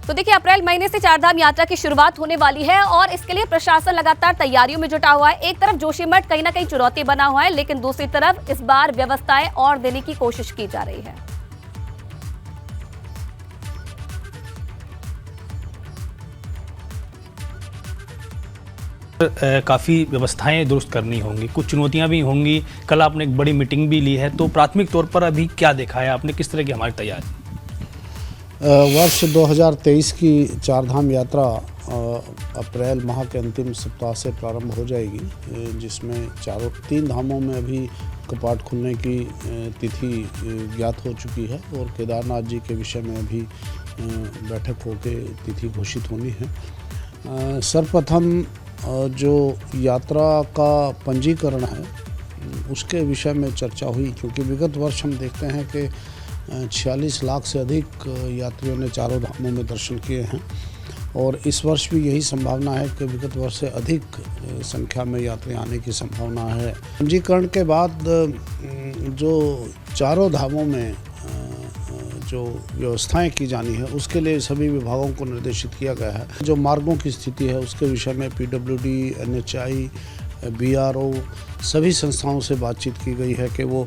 तो देखिए, अप्रैल महीने से चारधाम यात्रा की शुरुआत होने वाली है और इसके लिए प्रशासन लगातार तैयारियों में जुटा हुआ है। एक तरफ जोशीमठ कहीं ना कहीं चुनौती बना हुआ है, लेकिन दूसरी तरफ इस बार व्यवस्थाएं और देने की कोशिश की जा रही है। काफ़ी व्यवस्थाएं दुरुस्त करनी होंगी, कुछ चुनौतियां भी होंगी। कल आपने एक बड़ी मीटिंग भी ली है, तो प्राथमिक तौर पर अभी क्या देखा है आपने, किस तरह की हमारी तैयारी? वर्ष 2023 की चारधाम यात्रा अप्रैल माह के अंतिम सप्ताह से प्रारंभ हो जाएगी, जिसमें तीन धामों में अभी कपाट खुलने की तिथि ज्ञात हो चुकी है और केदारनाथ जी के विषय में अभी बैठक होकर तिथि घोषित होनी है। सर्वप्रथम जो यात्रा का पंजीकरण है उसके विषय में चर्चा हुई, क्योंकि विगत वर्ष हम देखते हैं कि 46 लाख से अधिक यात्रियों ने चारों धामों में दर्शन किए हैं और इस वर्ष भी यही संभावना है कि विगत वर्ष से अधिक संख्या में यात्री आने की संभावना है। पंजीकरण के बाद जो चारों धामों में जो व्यवस्थाएं की जानी है उसके लिए सभी विभागों को निर्देशित किया गया है। जो मार्गों की स्थिति है उसके विषय में PWD, NHI, BRO सभी संस्थाओं से बातचीत की गई है कि वो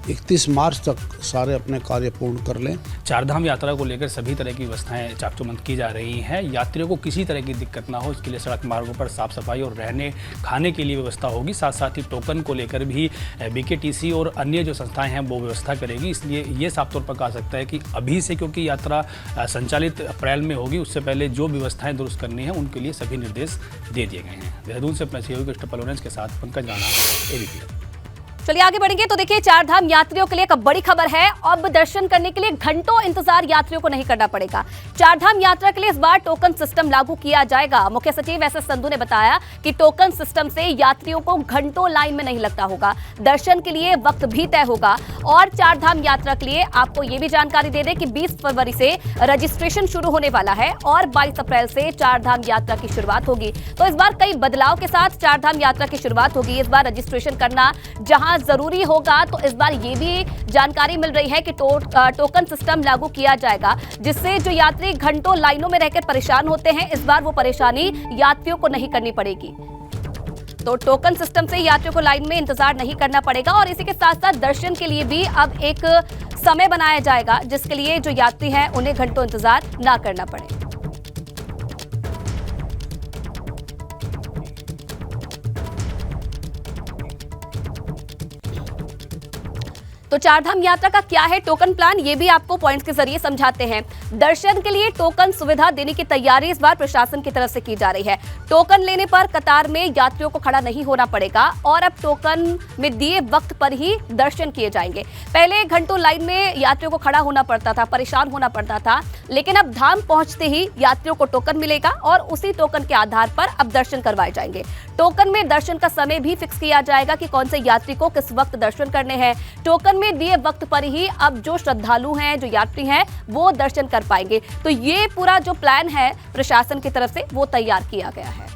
31 मार्च तक सारे अपने कार्य पूर्ण कर लें। चारधाम यात्रा को लेकर सभी तरह की व्यवस्थाएं चाकचौबंद की जा रही हैं। यात्रियों को किसी तरह की दिक्कत ना हो, इसके लिए सड़क मार्गों पर साफ सफाई और रहने खाने के लिए व्यवस्था होगी। साथ साथ ही टोकन को लेकर भी BKTC और अन्य जो संस्थाएं हैं वो व्यवस्था करेगी। इसलिए ये साफ तौर पर कहा सकता है कि अभी से, क्योंकि यात्रा संचालित अप्रैल में होगी, उससे पहले जो व्यवस्थाएं दुरुस्त करनी है उनके लिए सभी निर्देश दे दिए गए हैं। देहरादून से अपने सहयोगी क्रिस्टोफर लॉरेंस के साथ पंकज राणा, ABP। चलिए आगे बढ़ेंगे। तो देखिए, चारधाम यात्रियों के लिए एक बड़ी खबर है। अब दर्शन करने के लिए घंटों इंतजार यात्रियों को नहीं करना पड़ेगा। चारधाम यात्रा के लिए इस बार टोकन सिस्टम लागू किया जाएगा। मुख्य सचिव SS संधू ने बताया कि टोकन सिस्टम से यात्रियों को घंटों लाइन में नहीं लगता होगा, दर्शन के लिए वक्त भी तय होगा। और चारधाम यात्रा के लिए आपको ये भी जानकारी दे दें कि 20 फरवरी से रजिस्ट्रेशन शुरू होने वाला है और 22 अप्रैल से चारधाम यात्रा की शुरुआत होगी। तो इस बार कई बदलाव के साथ चारधाम यात्रा की शुरुआत होगी। इस बार रजिस्ट्रेशन करना जहां जरूरी होगा, तो इस बार ये भी जानकारी मिल रही है कि टोकन सिस्टम लागू किया जाएगा, जिससे जो यात्री घंटों लाइनों में रहकर परेशान होते हैं, इस बार वो परेशानी यात्रियों को नहीं करनी पड़ेगी। तो टोकन सिस्टम से यात्रियों को लाइन में इंतजार नहीं करना पड़ेगा और इसी के साथ साथ दर्शन के लिए भी अब एक समय बनाया जाएगा, जिसके लिए जो यात्री हैं उन्हें घंटों इंतजार ना करना पड़े। तो चारधाम यात्रा का क्या है टोकन प्लान, ये भी आपको पॉइंट्स के जरिए समझाते हैं। दर्शन के लिए टोकन सुविधा देने की तैयारी इस बार प्रशासन की तरफ से की जा रही है। टोकन लेने पर कतार में यात्रियों को खड़ा नहीं होना पड़ेगा और अब टोकन में दिए वक्त पर ही दर्शन किए जाएंगे। पहले घंटों लाइन में यात्रियों को खड़ा होना पड़ता था, परेशान होना पड़ता था, लेकिन अब धाम पहुंचते ही यात्रियों को टोकन मिलेगा और उसी टोकन के आधार पर अब दर्शन करवाए जाएंगे। टोकन में दर्शन का समय भी फिक्स किया जाएगा कि कौन से यात्री को किस वक्त दर्शन करने हैं। टोकन में दिए वक्त पर ही अब जो श्रद्धालु हैं, जो यात्री हैं, वो दर्शन कर पाएंगे। तो ये पूरा जो प्लान है प्रशासन की तरफ से वो तैयार किया गया है।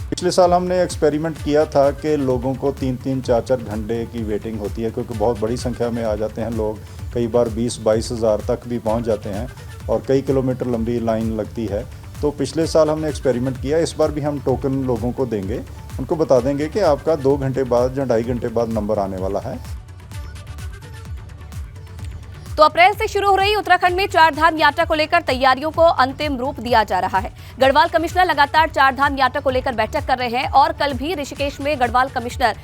पिछले साल हमने एक्सपेरिमेंट किया था कि लोगों को 3-3, 4-4 घंटे की वेटिंग होती है, क्योंकि बहुत बड़ी संख्या में आ जाते हैं लोग। कई बार 20-22 हज़ार तक भी पहुंच जाते हैं और कई किलोमीटर लंबी लाइन लगती है। तो पिछले साल हमने एक्सपेरिमेंट किया, इस बार भी हम टोकन लोगों को देंगे। उनको बता देंगे कि आपका 2 घंटे बाद या 2.5 घंटे बाद नंबर आने वाला है। तो अप्रैल से शुरू हो रही उत्तराखंड में चारधाम यात्रा को लेकर तैयारियों को अंतिम रूप दिया जा रहा है। गढ़वाल कमिश्नर लगातार चारधाम यात्रा को लेकर बैठक कर रहे हैं और कल भी ऋषिकेश में गढ़वाल कमिश्नर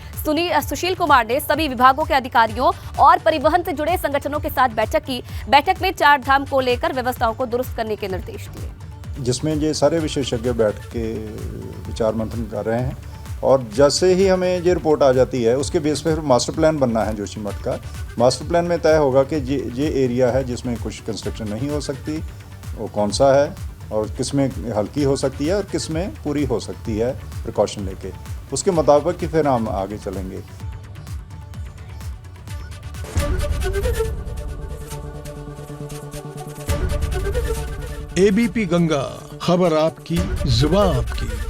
सुशील कुमार ने सभी विभागों के अधिकारियों और परिवहन से जुड़े संगठनों के साथ बैठक की। बैठक में चारधाम को लेकर व्यवस्थाओं को दुरुस्त करने के निर्देश दिए, जिसमें ये सारे विशेषज्ञ बैठ के विचार मंथन कर रहे हैं और जैसे ही हमें ये रिपोर्ट आ जाती है उसके बेस पर मास्टर प्लान बनना है जोशीमठ का। मास्टर प्लान में तय होगा कि ये एरिया है जिसमें कुछ कंस्ट्रक्शन नहीं हो सकती, वो कौन सा है और किस में हल्की हो सकती है और किस में पूरी हो सकती है, प्रिकॉशन लेके उसके मुताबिक ही फिर हम आगे चलेंगे। ABP गंगा, खबर आपकी, जुबान आपकी।